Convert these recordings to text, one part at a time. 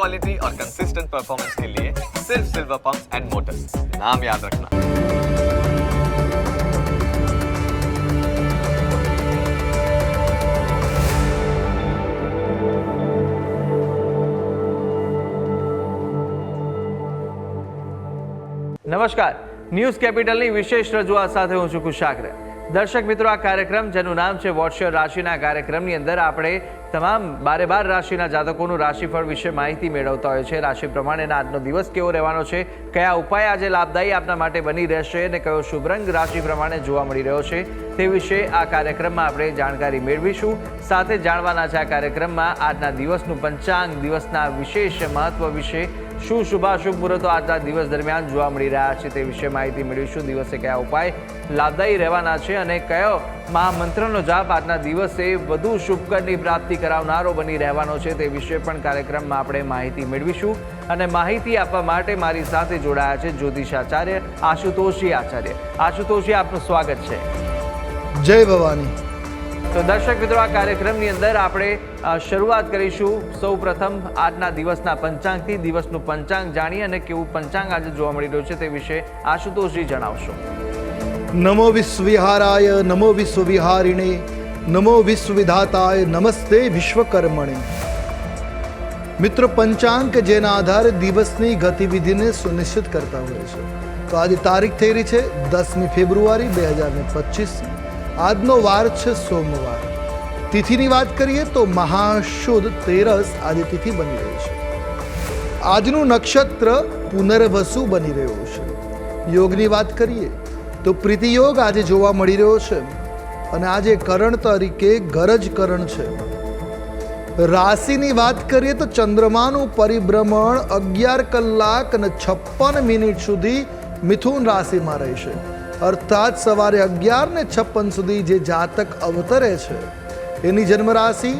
Quality और consistent performance के लिए सिर्फ सिल्वर पंप्स एंड मोटर्स, नाम याद रखना। નમસ્કાર, ન્યૂઝ કેપિટલની વિશેષ રજૂઆત સાથે હું છું કુશાગ્ર। દર્શક મિત્રો, આ કાર્યક્રમ જેનું નામ છે વોટ્સ યોર રાશિના કાર્યક્રમની અંદર આપણે તમામ 12 રાશિના જાતકોનું રાશિફળ વિશે માહિતી મેળવતા હોય છે। રાશિ પ્રમાણેના આજનો દિવસ કેવો રહેવાનો છે, કયા ઉપાય આજે લાભદાયી આપના માટે બની રહેશે અને કયો શુભ રંગ રાશિ પ્રમાણે જોવા મળી રહ્યો છે તે વિશે આ કાર્યક્રમમાં આપણે જાણકારી મેળવીશું। સાથે જાણવાના છે આ કાર્યક્રમમાં આજના દિવસનું પંચાંગ, દિવસના વિશેષ મહત્વ વિશે, શું શુભાશુભ મુહૂર્તો આજના દિવસ દરમિયાન જોવા મળી રહ્યા છે તે વિશે માહિતી મેળવીશું। દિવસે કયા ઉપાય લાભદાયી રહેવાના છે અને કયો મહામંત્રનો જાપ આજના દિવસે વધુ શુભકરની પ્રાપ્તિ કરાવનારો બની રહેવાનો છે તે વિશે પણ કાર્યક્રમમાં આપણે માહિતી મેળવીશું। અને માહિતી આપવા માટે મારી સાથે જોડાયા છે જ્યોતિષાચાર્ય આશુતોષજી આચાર્ય। આશુતોષજી, આપનું સ્વાગત છે। જય ભવાની। તો દર્શક મિત્રો, આ કાર્યક્રમની અંદર આપણે શરૂઆત કરીશું સૌ પ્રથમ આજના દિવસના પંચાંગથી। દિવસનું પંચાંગ જાણીએ અને કેવું પંચાંગ આજે જોવા મળી રહ્યું છે તે વિશે આશુતોષજી જણાવશો। નમો વિશ્વવિહારાય, નમો વિશ્વવિહારિણે, નમો વિશ્વવિધાતાય, નમસ્તે વિશ્વકર્મણે। મિત્રો, પંચાંગ જેના આધારે દિવસની ગતિવિધિને સુનિશ્ચિત કરતા હોય છે। તો આજે તારીખ થઈ રહી છે 10મી ફેબ્રુઆરી 2025। આજનો વાર છે સોમવાર। તિથિની વાત કરીએ તો મહાશુદ્ધ તેરસ આજે તિથિ બની રહી છે। આજનું નક્ષત્ર પુનર્વસુ બની રહ્યું છે। યોગની વાત કરીએ તો પ્રીતિયોગ આજે જોવા મળી રહ્યો છે અને આજે કરણ તરીકે ગરજ કરણ છે। રાશિની વાત કરીએ તો ચંદ્રમાનું પરિભ્રમણ 11 કલાક અને 56 મિનિટ સુધી મિથુન રાશિમાં રહેશે। અર્થાત સવારે 11:56 સુધી જે જાતક અવતરે છે એની જન્મ રાશિ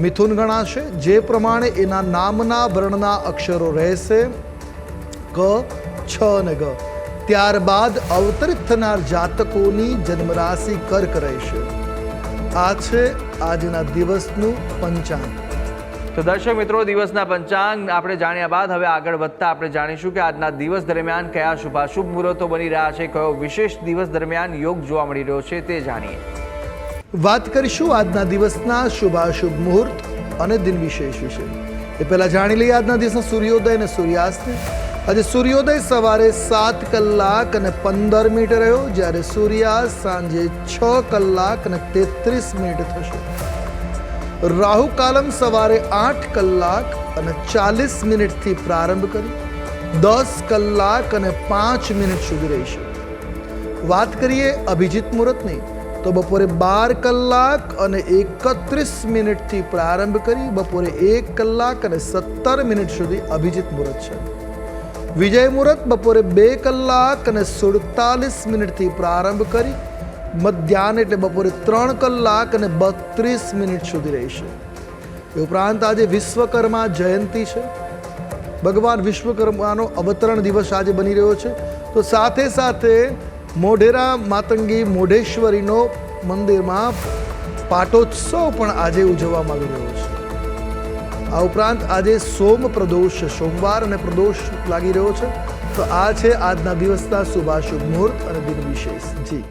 મિથુન ગણાશે। જે પ્રમાણે એના નામના વર્ણના અક્ષરો રહેશે ક, છ અને ગ। ત્યારબાદ અવતરિત થનાર જાતકોની જન્મ રાશિ કર્ક રહેશે। આ છે આજના દિવસનું પંચાંગ। તો દર્શક મિત્રો, દિવસના પંચાંગ આપણે જાણ્યા બાદ હવે આગળ વધતા આપણે જાણીશું કે આજના દિવસ દરમિયાન કયા શુભાશુભ મુહૂર્તો બની રહ્યા છે, કયો વિશેષ દિવસ દરમિયાન યોગ જોવા મળી રહ્યો છે તે જાણીએ। વાત કરીશું આજના દિવસના શુભાશુભ મુહૂર્ત અને દિન વિશેષ વિશે। એ પહેલા જાણી લઈએ આજના દિવસના સૂર્યોદય અને સૂર્યાસ્તને। આજે સૂર્યોદય સવારે 7 કલાક અને 15 મિનિટ રહ્યો, જ્યારે સૂર્યાસ્ત સાંજે 6 કલાક અને 33 મિનિટ થશે। રાહુ કાલમ સવારે 8 કલાક અને 40 મિનિટથી પ્રારંભ કરી 10 કલાક અને 5 મિનિટ સુધી રહેશે। વાત કરીએ અભિજીત મુહૂર્તની તો બપોરે 12 કલાક અને 31 મિનિટથી પ્રારંભ કરી બપોરે 1 કલાક અને 17 મિનિટ સુધી અભિજીત મુહૂર્ત છે। વિજય મુહૂર્ત બપોરે 2 કલાક અને 47 મિનિટથી પ્રારંભ કરી મધ્યાહન એટલે બપોરે 3 કલાક અને 32 મિનિટ સુધી રહેશે। એ ઉપરાંત આજે વિશ્વકર્મા જયંતિ છે। ભગવાન વિશ્વકર્માનો અવતરણ દિવસ આજે બની રહ્યો છે। તો સાથે સાથે મોઢેરા માતંગી મોઢેશ્વરીનો મંદિરમાં પાટોત્સવ પણ આજે ઉજવવામાં આવી રહ્યો છે। આ ઉપરાંત આજે સોમ પ્રદોષ છે, સોમવાર અને પ્રદોષ લાગી રહ્યો છે। તો આ છે આજના દિવસના શુભાશુભ મુહૂર્ત અને દિન વિશેષ। જી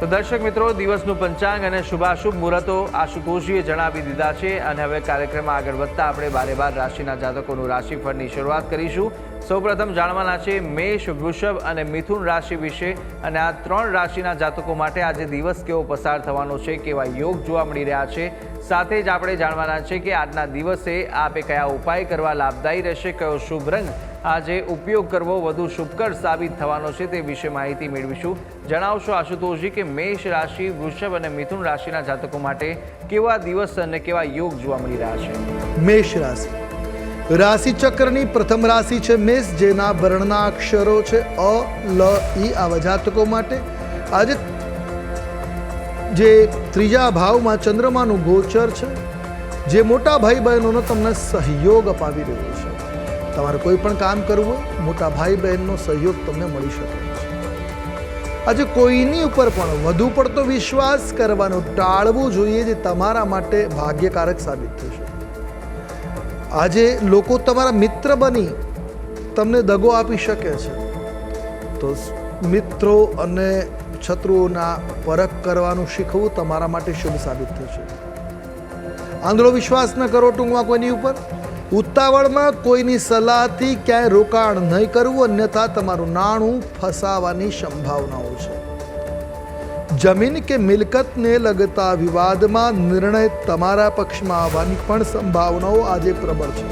તો દર્શક મિત્રો, દિવસનું પંચાંગ અને શુભાશુભ મુહૂર્તો આશુતોષજીએ જણાવી દીધા છે અને હવે કાર્યક્રમમાં આગળ વધતા આપણે 12 રાશિના જાતકોનું રાશિફળની શરૂઆત કરીશું। સૌપ્રથમ જાણવાના છે મેષ, વૃષભ અને મિથુન રાશિ વિશે અને આ 3 રાશિના જાતકો માટે આજે દિવસ કેવો પસાર થવાનો છે, કેવા યોગ જોવા મળી રહ્યા છે। સાથે જ આપણે જાણવાના છે કે આજના દિવસે આપે કયા ઉપાય કરવા લાભદાયી રહેશે, કયો શુભ રંગ આજે ઉપયોગ કરવો વધુ શુભકર સાબિત થવાનો છે તે વિશે માહિતી મેળવીશું। જણાવશો આશુતોષજી કે મેષ રાશિ, વૃષભ અને મિથુન રાશિના જાતકો માટે કેવા દિવસ અને કેવા યોગ જોવા મળી રહ્યા છે। મેષ રાશિ રાશિ ચક્રની પ્રથમ રાશિ છે મેષ, જેના વર્ણના અક્ષરો છે અ, લ, ઈ। આવા જાતકો માટે આજે જે ત્રીજા ભાવમાં ચંદ્રમાનું ગોચર છે, જે મોટા ભાઈ બહેનોનો તમને સહયોગ અપાવી રહ્યો છે। તમારે કોઈ પણ કામ કરવું હોય, મોટા ભાઈ બહેનનો સહયોગ તમને મળી શકે છે। આજે કોઈની ઉપર પણ વધુ પડતો વિશ્વાસ કરવાનું ટાળવું જોઈએ, જે તમારા માટે ભાગ્યકારક સાબિત થશે। આજે લોકો તમારા મિત્ર બની તમને દગો આપી શકે છે, તો મિત્રો અને શત્રુઓના પરખ કરવાનું શીખવું તમારા માટે શુભ સાબિત થશે. આંધળો વિશ્વાસ ન કરો ટૂંકમાં કોઈની ઉપર. ઉતાવળમાં કોઈની સલાહથી ક્યાંય રોકાણ નહીં કરવું, અન્યથા તમારું નાણું ફસાવાની સંભાવનાઓ છે. જમીન કે મિલકતને લગતા વિવાદમાં નિર્ણય તમારા પક્ષમાં આવવાની પણ સંભાવનાઓ આજે પ્રબળ છે.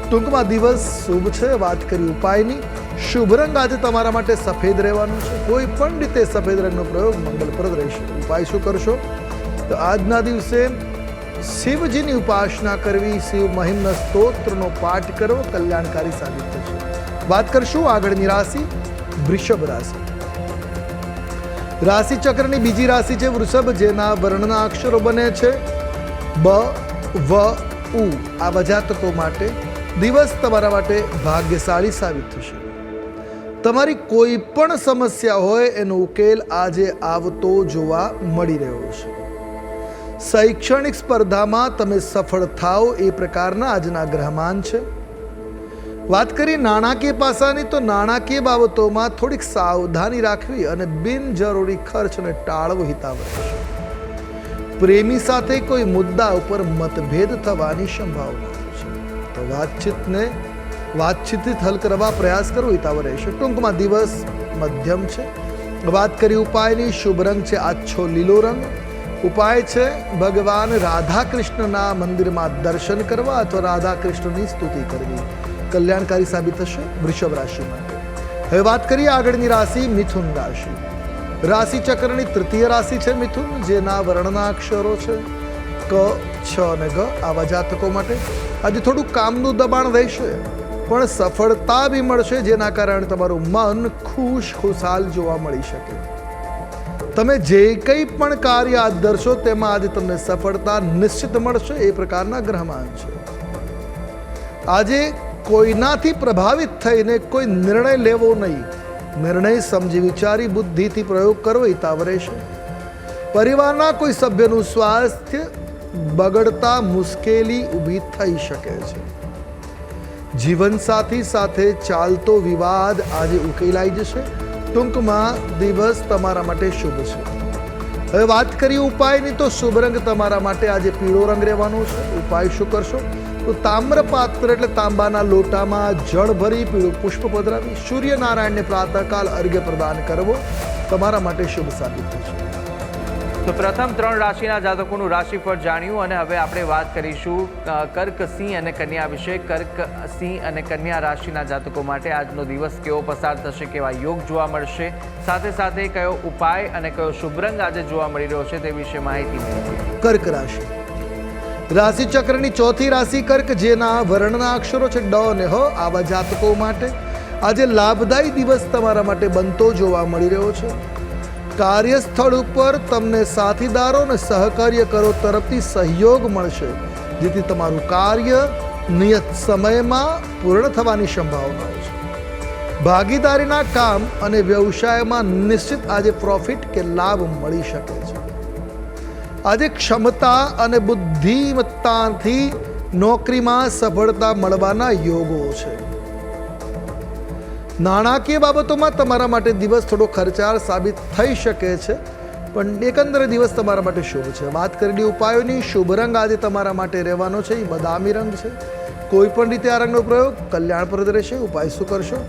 ટૂંકમાં દિવસ શુભ છે. વાત કરી ઉપાયની. શુભ રંગ આજે તમારા માટે સફેદ રહેવાનો છે. કોઈ પણ રીતે સફેદ રંગનો પ્રયોગ મંગલપ્રદ રહેશે. ઉપાય શું કરશો? તો આજના દિવસે શિવજીની ઉપાસના કરવી, શિવ મહિમ્ન સ્તોત્રનો પાઠ કરવો કલ્યાણકારી સાબિત થશે. વાત કરશું આગળની રાશિ વૃષભ રાશિ. રાશિ ચક્રની બીજી રાશિ છે વૃષભ, જેના વર્ણના અક્ષરો બને છે બ, વ, ઉ. આવા જાતકો માટે દિવસ તમારા માટે ભાગ્યશાળી સાબિત થશે. તમારી કોઈ પણ સમસ્યા હોય એનો ઉકેલ આજે આવતો જોવા મળી રહ્યો છે. શૈક્ષણિક સ્પર્ધામાં તમે સફળ થાઓ એ પ્રકારના આજના ગ્રહમાન છે. વાત કરી નાણાકીય પાસાની, તો નાણાકીય બાબતોમાં થોડીક સાવધાની રાખવી અને બિનજરૂરી ખર્ચને ટાળવો હિતાવહ છે. પ્રેમી સાથે કોઈ મુદ્દા ઉપર મતભેદ થવાની સંભાવના છે, તો વાતચીતથી હલ કરવા પ્રયાસ કરવો હિતાવહ રહેશે. ટૂંકમાં દિવસ મધ્યમ છે. વાત કરી ઉપાયની. શુભ રંગ છે આછો લીલો રંગ. ઉપાય છે ભગવાન રાધા કૃષ્ણના મંદિરમાં દર્શન કરવા અથવા રાધા કૃષ્ણની સ્તુતિ કરવી. કલ્યાણકારી સાબિત થશે વૃષભ રાશિ માટે. હવે વાત કરીએ આગળની રાશિ મિથુન રાશિ. રાશિ ચક્રની તૃતીય રાશિ છે મિથુન, જેના વર્ણના અક્ષરો છે ક, છ અને ગ. આવા જાતકો માટે આજે થોડું કામનું દબાણ રહેશે, પણ સફળતા બી મળશે, જેના કારણે તમારું મન ખુશાલ જોવા મળી શકે. તમે જે કંઈ પણ કાર્ય હાથ ધરશો તેમાં આજે તમને સફળતા નિશ્ચિત મળશે એ પ્રકારના ગ્રહમાન છે. આજે કોઈનાથી પ્રભાવિત થઈને કોઈ નિર્ણય લેવો નહીં. નિર્ણય સમજી વિચારી બુદ્ધિથી પ્રયોગ કરવો હિતાવહ રહેશે. પરિવારના કોઈ સભ્યનું સ્વાસ્થ્ય બગડતા મુશ્કેલી ઊભી થઈ શકે છે. જીવનસાથી સાથે ચાલતો વિવાદ આજે ઉકેલાઈ જશે. ટૂંકમાં દિવસ તમારા માટે શુભ છે. હવે વાત કરીએ ઉપાયની, તો શુભ રંગ તમારા માટે આજે પીળો રંગ રહેવાનો છે. ઉપાય શું કરશો? તો તામ્રપાત્ર એટલે તાંબાના લોટામાં જળ ભરી પીળું પુષ્પ પધરાવી સૂર્યનારાયણને પ્રાતઃકાલ અર્ઘ્ય પ્રદાન કરવો તમારા માટે શુભ સાબિત થશે. તો પ્રથમ 3 રાશિના જાતકોનું રાશિફળ જાણ્યું, અને હવે આપણે વાત કરીશું કર્ક, સિંહ અને કન્યા વિશે. કર્ક, સિંહ અને કન્યા રાશિના જાતકો માટે આજનો દિવસ કેવો પસાર થશે, કેવા યોગ જોવા મળશે, સાથે સાથે કયો ઉપાય અને કયો શુભ રંગ આજે જોવા મળી રહ્યો છે તે વિશે માહિતી મેળવીએ. કર્ક રાશિ. રાશિ ચક્રની ચોથી રાશિ કર્ક, જેના વર્ણના અક્ષરો છે ડ અને હ. આવા જાતકો માટે આજે લાભદાયી દિવસ તમારા માટે બનતો જોવા મળી રહ્યો છે. કાર્યસ્થળ ઉપર તમને સાથીદારો અને સહકાર્યકરો તરફથી સહયોગ મળશે, જેથી તમારું કાર્ય નિયત સમયમાં પૂર્ણ થવાની સંભાવનાઓ છે. ભાગીદારીના કામ અને વ્યવસાયમાં નિશ્ચિત આજે પ્રોફિટ કે લાભ મળી શકે છે. આજે ક્ષમતા અને બુદ્ધિમત્તાથી નોકરીમાં સફળતા મળવાના યોગો છે. નાણાકીય બાબતોમાં તમારા માટે દિવસ થોડો ખર્ચાળ સાબિત થઈ શકે છે, પણ એકંદરે દિવસ તમારા માટે શુભ છે. વાત કરેલી ઉપાયોની. શુભ રંગ આજે તમારા માટે રહેવાનો છે એ બદામી રંગ છે. કોઈ પણ રીતે આ રંગનો પ્રયોગ કલ્યાણપ્રદ રહેશે. ઉપાય શું કરશો?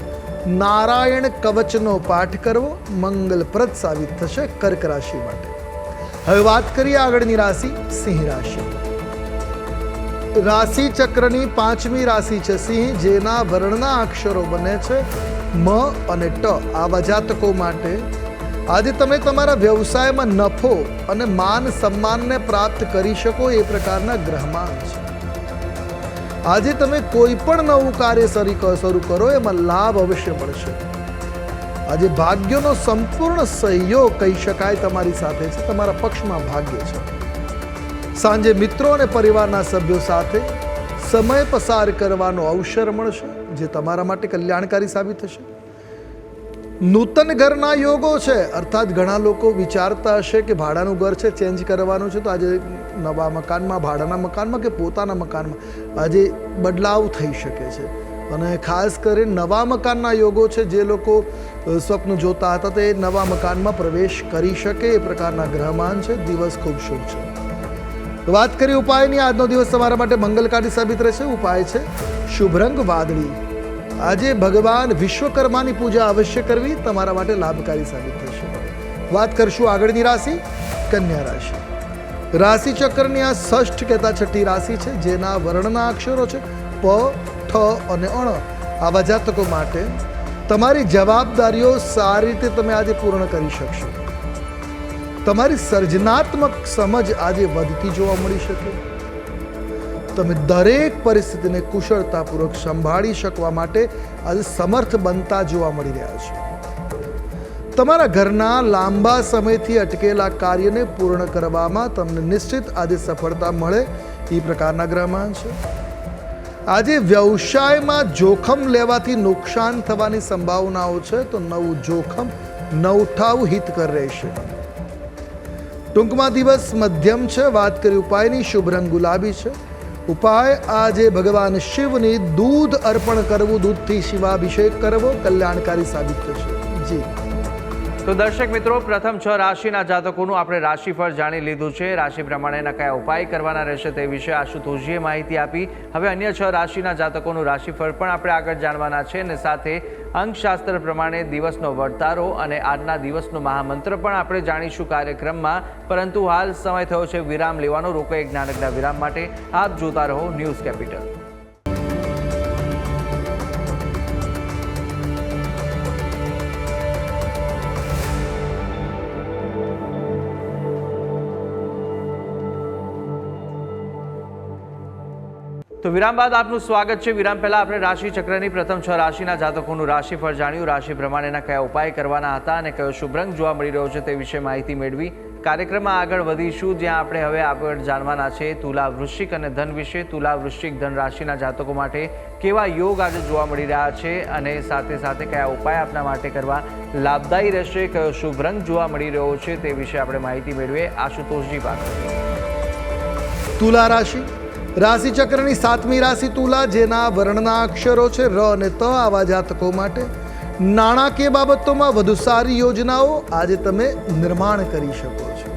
નારાયણ કવચનો પાઠ કરવો મંગલપ્રદ સાબિત થશે કર્ક રાશિ માટે. હવે વાત કરીએ આગળની રાશિ સિંહ રાશિ. રાશિ ચક્રની 5મી રાશિ છે સિંહ, જેના વર્ણના અક્ષરો બને છે મ અને ટ. આવા જાતકો માટે આજે તમે તમારા વ્યવસાયમાં નફો અને માન સન્માનને પ્રાપ્ત કરી શકો એ પ્રકારના ગ્રહમાન છે. આજે તમે કોઈ પણ નવું કાર્ય શરૂ કરો એમાં લાભ અવશ્ય મળશે. આજે ભાગ્યનો સંપૂર્ણ સહયોગ કહી શકાય તમારી સાથે છે. તમારા પક્ષમાં ભાગ્ય છે. સાંજે મિત્રો અને પરિવારના સભ્યો સાથે સમય પસાર કરવાનો અવસર મળશે, જે તમારા માટે કલ્યાણકારી સાબિત થશે. નૂતન ઘરના યોગો છે, અર્થાત ઘણા લોકો વિચારતા હશે કે ભાડાનું ઘર છે, ચેન્જ કરવાનું છે, તો આજે નવા મકાનમાં, ભાડાના મકાનમાં કે પોતાના મકાનમાં આજે બદલાવ થઈ શકે છે. અને ખાસ કરીને નવા મકાનના યોગો છે, જે લોકો સ્વપ્ન જોતા હતા તે નવા મકાનમાં પ્રવેશ કરી શકે એ પ્રકારના ગ્રહમાન છે. દિવસ ખૂબ શુભ છે. વાત કરીએ ઉપાયની. આજનો દિવસ તમારા માટે મંગલકારી સાબિત રહેશે. ઉપાય છે શુભ રંગ વાદળી. આજે ભગવાન વિશ્વકર્માની પૂજા અવશ્ય કરવી તમારા માટે લાભકારી સાબિત થશે. વાત કરશું આગળની રાશિ, કન્યા રાશિ. રાશિ ચક્રની આ ષષ્ઠ કહેતા છઠ્ઠી રાશિ છે, જેના વર્ણના અક્ષરો છે પ, ઠ અને અણ. આવા જાતકો માટે તમારી જવાબદારીઓ સારી રીતે તમે આજે પૂર્ણ કરી શકશો. તમારી સર્જનાત્મક સમજ આજે વધતી જોવા મળી શકે. તમે દરેક પરિસ્થિતિને કુશળતાપૂર્વક સંભાળી શકવા માટે આજે સમર્થ બનતા જોવા મળી રહ્યા છો. તમારા ઘરના લાંબા સમયથી અટકેલા કાર્યને પૂર્ણ કરવામાં તમને નિશ્ચિત આજે સફળતા મળે એ પ્રકારના ગ્રહમાન છે. આજે વ્યવસાયમાં જોખમ લેવાથી નુકસાન થવાની સંભાવનાઓ છે, તો નવું જોખમ ન ઉઠાવવું હિતકર રહેશે. ટૂંકમાં દિવસ મધ્યમ છે. વાત કરી ઉપાયની. શુભ રંગ ગુલાબી છે. ઉપાય આજે ભગવાન શિવની દૂધ અર્પણ કરવું, દૂધથી શિવાભિષેક કરવો કલ્યાણકારી સાબિત થશે. જી તો દર્શક મિત્રો, પ્રથમ 6 રાશિના જાતકોનું આપણે રાશિફળ જાણી લીધું છે. રાશિ પ્રમાણેના કયા ઉપાય કરવાના રહેશે તે વિશે આશુતોષજીએ માહિતી આપી. હવે અન્ય 6 રાશિના જાતકોનું રાશિફળ પણ આપણે આગળ જાણવાના છે, અને સાથે અંકશાસ્ત્ર પ્રમાણે દિવસનો વર્તારો અને આજના દિવસનો મહામંત્ર પણ આપણે જાણીશું કાર્યક્રમમાં. પરંતુ હાલ સમય થયો છે વિરામ લેવાનો. રોકો એક નાનકડા વિરામ માટે. આપ જોતા રહો ન્યૂઝ કેપિટલ. તો વિરામ બાદ આપનું સ્વાગત છે. વિરામ પહેલા આપણે રાશિ ચક્રની પ્રથમ 6 રાશિના જાતકોનું રાશિફળ જાણ્યું. રાશિ પ્રમાણેના કયા ઉપાય કરવાના હતા અને કયો શુભ રંગ જોવા મળી રહ્યો છે તે વિશે માહિતી મેળવી. કાર્યક્રમમાં આગળ વધીશું, જ્યાં આપણે હવે આગળ જાણવાના છે તુલા, વૃશ્ચિક અને ધન વિશે. તુલા, વૃશ્ચિક, ધન રાશિના જાતકો માટે કેવા યોગ આજે જોવા મળી રહ્યા છે અને સાથે સાથે કયા ઉપાય આપના માટે કરવા લાભદાયી રહેશે, કયો શુભ રંગ જોવા મળી રહ્યો છે તે વિશે આપણે માહિતી મેળવીએ આશુતોષજી પાસે. તુલા રાશિ. રાશિ ચક્રની 7મી રાશિ તુલા, જેના વર્ણના અક્ષરો છે ર અને ત. આવા જાતકો માટે નાણાકીય બાબતોમાં વધુ સારી યોજનાઓ આજે તમે નિર્માણ કરી શકો છો.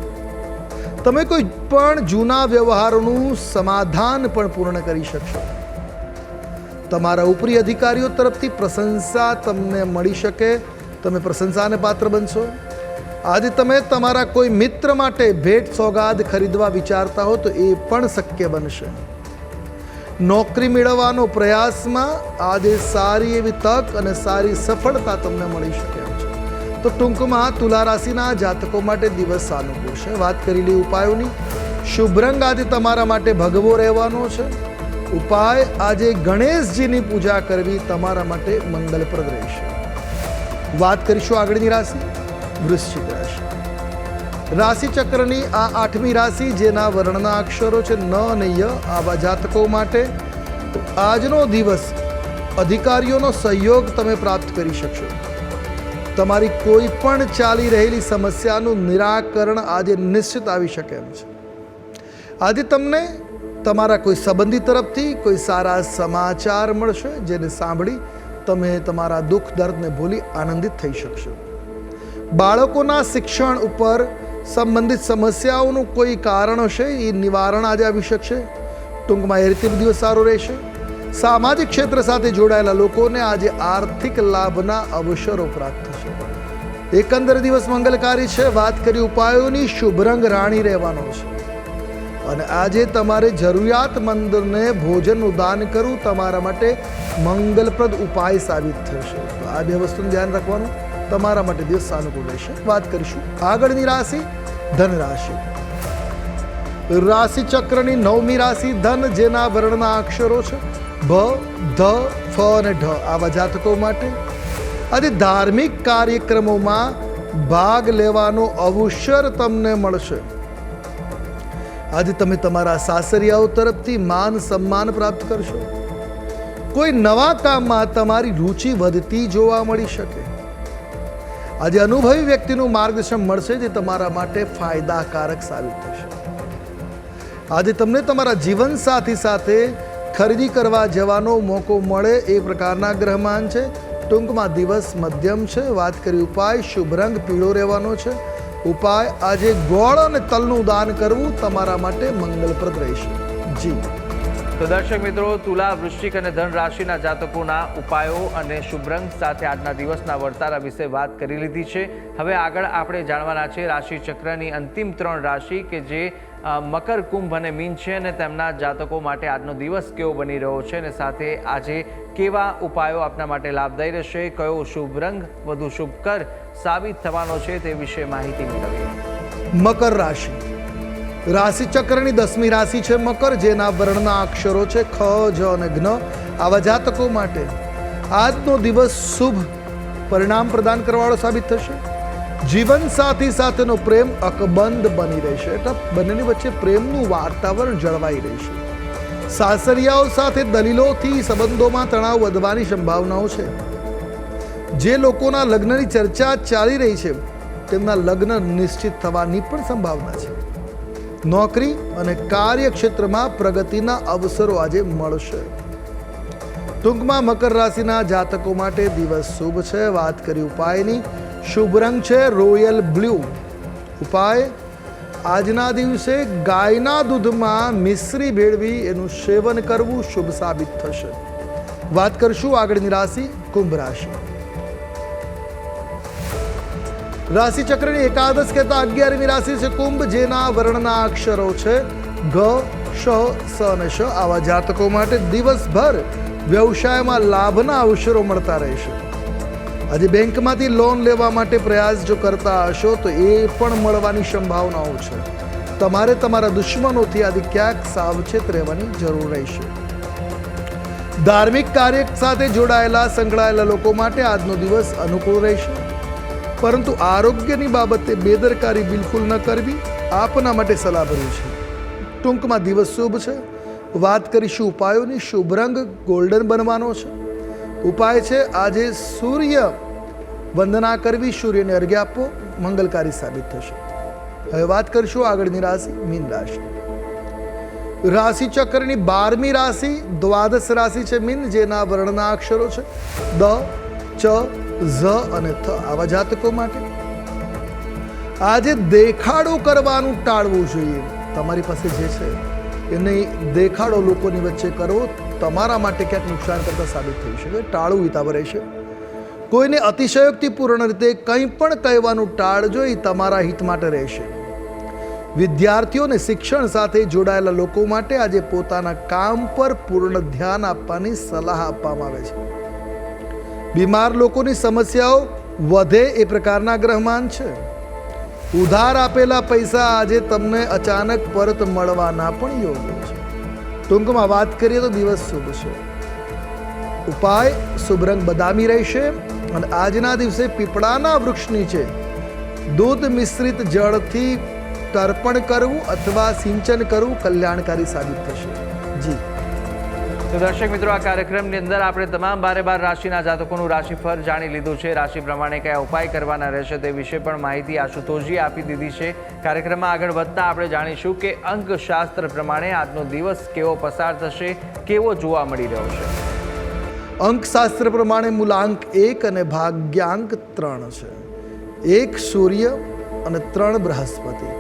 તમે કોઈ પણ જૂના વ્યવહારોનું સમાધાન પણ પૂર્ણ કરી શકશો. તમારા ઉપરી અધિકારીઓ તરફથી પ્રશંસા તમને મળી શકે, તમે પ્રશંસાને પાત્ર બનશો. આજે તમે તમારા કોઈ મિત્ર માટે ભેટ સોગાદ ખરીદવા વિચારતા હો તો એ પણ શક્ય બનશે. નોકરી મેળવવાનો પ્રયાસમાં આજે સારી એવી તક અને સારી સફળતા તમને મળી શકે એમ છે. તો ટૂંકમાં તુલા રાશિના જાતકો માટે દિવસ સાનુકૂળ છે. વાત કરી લી ઉપાયોની. શુભ રંગ આજે તમારા માટે ભગવો રહેવાનો છે. ઉપાય આજે ગણેશજીની પૂજા કરવી તમારા માટે મંગલપ્રદ રહેશે. વાત કરીશું આગળની રાશિ, વૃશ્ચિક રાશિ. રાશિ ચક્રની આ 8મી રાશિ, જેના વર્ણના અક્ષરો છે ન અને ય. આવા જાતકો માટે આજનો દિવસ અધિકારીઓનો સહયોગ તમે પ્રાપ્ત કરી શકશો. તમારી કોઈ પણ ચાલી રહેલી સમસ્યાનું નિરાકરણ આજે નિશ્ચિત આવી શકે એમ છે. આજે તમને તમારા કોઈ સંબંધી તરફથી કોઈ સારા સમાચાર મળશે, જેને સાંભળી તમે તમારા દુઃખ દર્દને ભૂલી આનંદિત થઈ શકશો. બાળકોના શિક્ષણ ઉપર સંબંધિત સમસ્યાઓનું કોઈ કારણ હશે, એ નિવારણ આજે આવી શકશે. ટૂંકમાં એ રીતે દિવસ સારો રહેશે. સામાજિક ક્ષેત્ર સાથે જોડાયેલા લોકોને આજે આર્થિક લાભના અવસરો પ્રાપ્ત થશે. એકંદર દિવસ મંગલકારી છે. વાત કરી ઉપાયોની. શુભ રંગ રાણી રહેવાનો છે અને આજે તમારે જરૂરિયાતમંદને ભોજનનું દાન કરવું તમારા માટે મંગલપ્રદ ઉપાય સાબિત થશે. તો આ બે વસ્તુનું ધ્યાન રાખવાનું. તમારા માટે દિવસ સાનુકૂળ રહેશે. વાત કરીશું આગળની રાશિ, ધન રાશિ. રાશિ ચક્રની 9મી રાશિ ધન, જેના વર્ણના અક્ષરો છે ભ, ધ, ફ અને ઢ. આવા જાતકો માટે આજે ધાર્મિક કાર્યક્રમોમાં ભાગ લેવાનો અવસર તમને મળશે. આજે તમે તમારા સાસરિયાઓ તરફથી માન સન્માન પ્રાપ્ત કરશો. કોઈ નવા કામમાં તમારી રુચિ વધતી જોવા મળી શકે. આજે અનુભવી વ્યક્તિનું માર્ગદર્શન મળશે જે તમારા માટે ફાયદાકારક સાબિત થશે. આજે તમને તમારા જીવનસાથી સાથે ખરીદી કરવા જવાનો મોકો મળે એ પ્રકારના ગ્રહમાન છે. ટૂંકમાં દિવસ મધ્યમ છે. વાત કરી ઉપાય, શુભ રંગ પીળો રહેવાનો છે. ઉપાય આજે ગોળ અને તલનું દાન કરવું તમારા માટે મંગલપ્રદ રહેશે. જી તો દર્શક મિત્રો, તુલા, વૃશ્ચિક અને ધન રાશિના જાતકોના ઉપાયો અને શુભ રંગ સાથે આજના દિવસના વર્તારા વિશે વાત કરી લીધી છે. હવે આગળ આપણે જાણવાના છે રાશિ ચક્રની અંતિમ 3 રાશિ કે જે મકર, કુંભ અને મીન છે, અને તેમના જાતકો માટે આજનો દિવસ કેવો બની રહ્યો છે અને સાથે આજે કેવા ઉપાયો આપના માટે લાભદાયી રહેશે, કયો શુભ રંગ વધુ શુભકર સાબિત થવાનો છે તે વિશે માહિતી મેળવીએ. મકર રાશિ રાશિ ચક્રની 10મી રાશિ છે મકર, જેના વર્ણના અક્ષરો છે ખ, જ અને જ્ઞ. આવા જાતકો માટે આજનો દિવસ શુભ પરિણામ પ્રદાન કરવાવાળો સાબિત થશે. જીવન સાથી સાથેનો પ્રેમ અકબંધ બની રહેશે, એટલે બંનેની વચ્ચે પ્રેમનું વાતાવરણ જળવાઈ રહેશે. સાસરિયાઓ સાથે દલીલોથી સંબંધોમાં તણાવ વધવાની સંભાવનાઓ છે. જે લોકોના લગ્નની ચર્ચા ચાલી રહી છે તેમના લગ્ન નિશ્ચિત થવાની પણ સંભાવના છે. નોકરી અને કાર્યક્ષેત્રમાં પ્રગતિના અવસરો આજે મળશે. ટૂંકમાં મકર રાશિના જાતકો માટે દિવસ શુભ છે. વાત કરી ઉપાયની, શુભ રંગ છે રોયલ બ્લુ. ઉપાય આજના દિવસે ગાયના દૂધમાં મિશ્રી ભેળવી એનું સેવન કરવું શુભ સાબિત થશે. વાત કરશું આગળની રાશિ કુંભ રાશિ. રાશિ ચક્રની એકાદશ કહેતા 11મી રાશિ છે કુંભ, જેના વર્ણના અક્ષરો છે ઘ, શ, સ અને શ. આવા જાતકો માટે દિવસભર વ્યવસાયમાં લાભના અવસરો મળતા રહેશે. આજે બેંકમાંથી લોન લેવા માટે પ્રયાસ જો કરતા હશો તો એ પણ મળવાની સંભાવનાઓ છે. તમારે તમારા દુશ્મનોથી આજે ક્યાંક સાવચેત રહેવાની જરૂર રહેશે. ધાર્મિક કાર્ય સાથે જોડાયેલા સંકળાયેલા લોકો માટે આજનો દિવસ અનુકૂળ રહેશે, પરંતુ આરોગ્યની બાબતે બેદરકારી બિલકુલ ન કરવી આપના માટે સલાહભર્યું છે. ટૂંકમાં દિવસ શુભ છે. વાત કરીશું ઉપાયોની, શુભ રંગ ગોલ્ડન બનવાનો છે. ઉપાય છે આજે સૂર્ય વંદના કરવી, સૂર્યને અર્ઘ્ય આપવો મંગલકારી સાબિત થશે. હવે વાત કરીશું આગળની રાશિ મીન રાશિ. રાશિ ચક્રની 12મી રાશિ દ્વાદશ રાશિ છે મીન, જેના વર્ણના અક્ષરો છે દ, ચ, ઝ અને થ. આવા જાતકો માટે આજે દેખાડો કરવાનું ટાળવું જોઈએ. તમારી પાસે જે છે એને દેખાડો લોકોની વચ્ચે કરવો તમારા માટે ક્યાંક નુકસાન કરતા સાબિત થઈ શકે. ટાળવું હિતાવહ રહેશે. કોઈને અતિશયોક્તિપૂર્ણ રીતે કંઈ પણ કહેવાનું ટાળજો, એ તમારા હિત માટે રહેશે. વિદ્યાર્થીઓને શિક્ષણ સાથે જોડાયેલા લોકો માટે આજે પોતાના કામ પર પૂર્ણ ધ્યાન આપવાની સલાહ આપવામાં આવે છે. બીમાર લોકોની સમસ્યાઓ વધે એ પ્રકારના ગ્રહમાન છે. ઉધાર આપેલા પૈસા આજે તમને અચાનક પરત મળવાના પણ યોગ્ય છે. ટૂંકમાં વાત કરીએ તો દિવસ શુભ છે. ઉપાય શુભ રંગ બદામી રહેશે, અને આજના દિવસે પીપળાના વૃક્ષ નીચે દૂધ મિશ્રિત જળથી તર્પણ કરવું અથવા સિંચન કરવું કલ્યાણકારી સાબિત થશે. જી તો દર્શક મિત્રો, આ કાર્યક્રમની અંદર આપણે તમામ 12 રાશિના જાતકોનું રાશિફળ જાણી લીધું છે. રાશિ પ્રમાણે કયા ઉપાય કરવાના રહેશે તે વિશે પણ માહિતી આશુતોષજી આપી દીધી છે. કાર્યક્રમમાં આગળ વધતા આપણે જાણીશું કે અંકશાસ્ત્ર પ્રમાણે આજનો દિવસ કેવો પસાર થશે, કેવો જોવા મળી રહ્યો છે. અંકશાસ્ત્ર પ્રમાણે મૂલાંક 1 અને ભાગ્યાંક 3 છે. 1 સૂર્ય અને 3 બૃહસ્પતિ.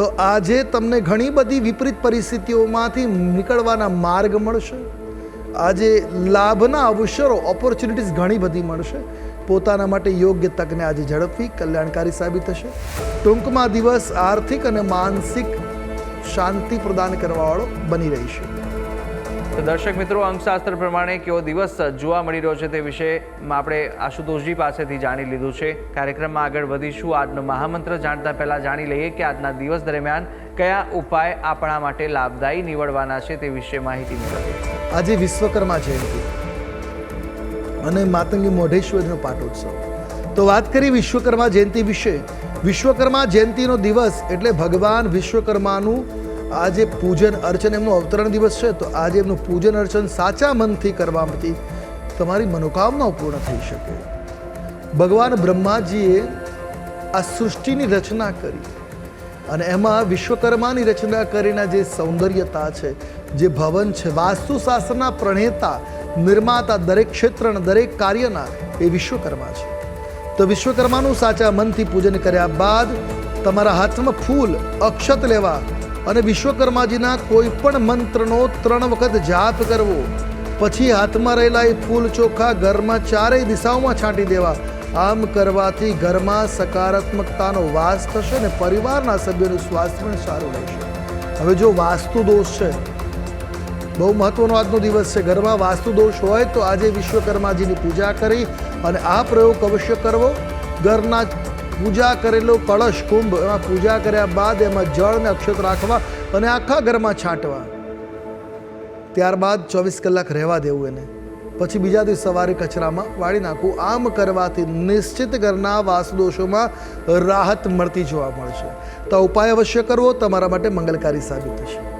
તો આજે તમને ઘણી બધી વિપરીત પરિસ્થિતિઓમાંથી નીકળવાના માર્ગ મળશે. આજે લાભના અવસરો, ઓપોર્ચ્યુનિટીઝ ઘણી બધી મળશે. પોતાના માટે યોગ્ય તકને આજે ઝડપવી કલ્યાણકારી સાબિત થશે. ટૂંકમાં દિવસ આર્થિક અને માનસિક શાંતિ પ્રદાન કરવાવાળો બની રહેશે. તો દર્શક મિત્રો, અંકશાસ્ત્ર પ્રમાણે કેવો દિવસ જોવા મળી રહ્યો છે તે વિશે આપણે આશુતોષજી પાસેથી જાણી લીધું છે. કાર્યક્રમમાં આગળ વધીશું. આજનો મહામંત્ર જાણતા પહેલા જાણી લઈએ કે આજના દિવસ દરમિયાન કયા ઉપાય આપણા માટે લાભદાયી નીવડવાના છે તે વિશે માહિતી મેળવીએ. આજે વિશ્વકર્મા જયંતિ અને માતંગી મોઢેશ્વરીનો પાટોત્સવ. તો વાત કરી વિશ્વકર્મા જયંતિ વિશે. વિશ્વકર્મા જયંતિનો દિવસ એટલે ભગવાન વિશ્વકર્માનું આજે પૂજન અર્ચન, એમનો અવતરણ દિવસ છે. તો આજે એમનું પૂજન અર્ચન સાચા મનથી કરવાથી તમારી મનોકામનાઓ પૂર્ણ થઈ શકે. ભગવાન બ્રહ્માજીએ આ સૃષ્ટિની રચના કરી અને એમાં વિશ્વકર્માની રચના કરીને જે સૌંદર્યતા છે, જે ભવન છે, વાસ્તુશાસ્ત્રના પ્રણેતા, નિર્માતા, દરેક ક્ષેત્રના, દરેક કાર્યના એ વિશ્વકર્મા છે. તો વિશ્વકર્માનું સાચા મનથી પૂજન કર્યા બાદ તમારા હાથમાં ફૂલ, અક્ષત લેવા અને વિશ્વકર્માજીના કોઈ પણ મંત્રનો 3 વખત જાપ કરવો. પછી હાથમાં રહેલા એ ફૂલ ચોખા ઘરમાં ચારેય દિશાઓમાં છાંટી દેવા. આમ કરવાથી ઘરમાં સકારાત્મકતાનો વાસ થશે અને પરિવારના સભ્યોનું સ્વાસ્થ્ય પણ સારું રહેશે. હવે જો વાસ્તુ દોષ છે, બહુ મહત્વનો આજનો દિવસ છે, ઘરમાં વાસ્તુ દોષ હોય તો આજે વિશ્વકર્માજીની પૂજા કરી અને આ પ્રયોગ અવશ્ય કરવો. ઘરના પૂજા કરેલો કળશ, કુંભ, એમાં પૂજા કર્યા બાદ એમાં જળ અને અક્ષત રાખવા અને આખા ઘરમાં છાંટવા. ત્યારબાદ 24 કલાક રહેવા દેવું એને. પછી બીજા દિવસ સવારે કચરામાં વાળી નાખવું. આમ કરવાથી નિશ્ચિત ઘરના વાસ્તુદોષોમાં રાહત મળતી જોવા મળશે. તો આ ઉપાય અવશ્ય કરવો, તમારા માટે મંગલકારી સાબિત થશે.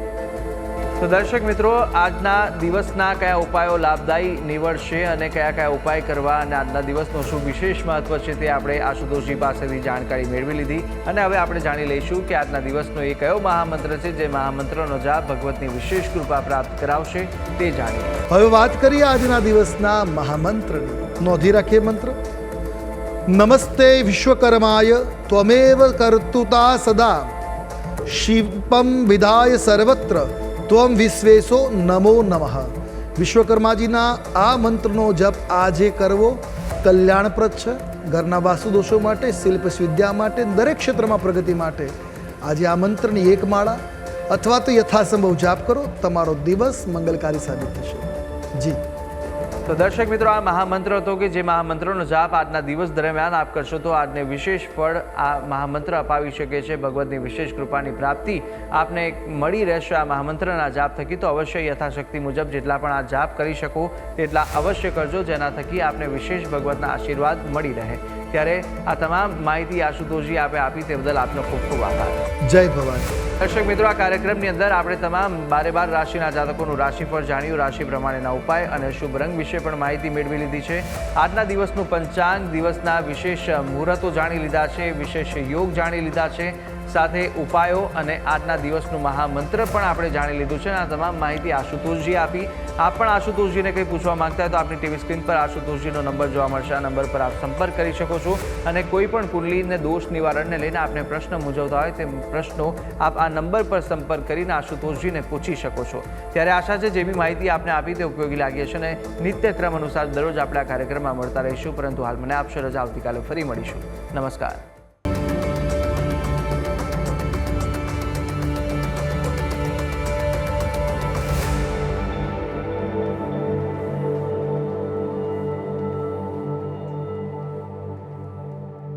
તો દર્શક મિત્રો, આજના દિવસના કયા ઉપાયો લાભદાયી નીવડશે અને કયા કયા ઉપાય કરવા અને આજના દિવસનું શું વિશેષ મહત્વ છે તે આપણે આશુતોષજી પાસેથી જાણકારી મેળવી લીધી. અને હવે આપણે જાણી લઈશું કે આજના દિવસનો એ કયો મહામંત્ર છે જે મહામંત્રનો જાપ ભગવતની વિશેષ કૃપા પ્રાપ્ત કરાવશે તે જાણીએ. હવે વાત કરીએ આજના દિવસના મહામંત્રની. નોંધી રાખીએ મંત્ર. નમસ્તે વિશ્વકર્માય ત્વમેવ કર્તુતા સદા શિલ્પમ વિધાય સર્વત્ર ત્વમ વિશ્વેશો નમો નમઃ. વિશ્વકર્માજીના આ મંત્રનો જપ આજે કરવો કલ્યાણપ્રદ છે. ઘરના વાસ્તુદોષો માટે, શિલ્પ વિદ્યા માટે, દરેક ક્ષેત્રમાં પ્રગતિ માટે આજે આ મંત્રની એક માળા અથવા તો યથાસંભવ જાપ કરો. તમારો દિવસ મંગલકારી સાબિત થશે. જી. તો દર્શક મિત્રો, આ મહામંત્ર હતો કે જે મહામંત્રનો જાપ આજના દિવસ દરમિયાન આપ કરશો તો આજને વિશેષ ફળ આ મહામંત્ર અપાવી શકે છે. ભગવતની વિશેષ કૃપાની પ્રાપ્તિ આપને મળી રહેશે આ મહામંત્રના જાપ થકી. તો અવશ્ય યથાશક્તિ મુજબ જેટલા પણ આ જાપ કરી શકો તેટલા અવશ્ય કરજો, જેના થકી આપને વિશેષ ભગવતના આશીર્વાદ મળી રહે. ત્યારે આ તમામ માહિતી આશુતોષજી આપે આપી તે બદલ આપનો ખૂબ ખૂબ આભાર. જય ભવાની. દર્શક મિત્રો, આ કાર્યક્રમની અંદર આપણે તમામ 12 રાશિના જાતકોનું રાશિફળ જાણ્યું, રાશિ પ્રમાણેના ઉપાય અને શુભ રંગ વિશે પણ માહિતી મેળવી લીધી છે. આજના દિવસનું પંચાંગ, દિવસના વિશેષ મુહૂર્તો જાણી લીધા છે, વિશેષ યોગ જાણી લીધા છે, સાથે ઉપાયો અને આજના દિવસનું મહામંત્ર પણ આપણે જાણી લીધું છે. આ તમામ માહિતી આશુતોષજી આપી. આપ પણ આશુતોષજીને કંઈ પૂછવા માંગતા હોય તો આપની ટીવી સ્ક્રીન પર આશુતોષજીનો નંબર જોવા મળશે. આ નંબર પર આપ સંપર્ક કરી શકો છો અને કોઈ પણ કુંડલીને દોષ નિવારણને લઈને આપને પ્રશ્ન મૂંઝવતા હોય તે પ્રશ્નો આપ આ નંબર પર સંપર્ક કરીને આશુતોષજીને પૂછી શકો છો. ત્યારે આશા છે જે બી માહિતી આપને આપી તે ઉપયોગી લાગી હશે અને નિત્યક્રમ અનુસાર દરરોજ આપણે આ કાર્યક્રમમાં મળતા રહીશું. પરંતુ હાલ મને આપશો રજા. આવતીકાલે ફરી મળીશું. નમસ્કાર.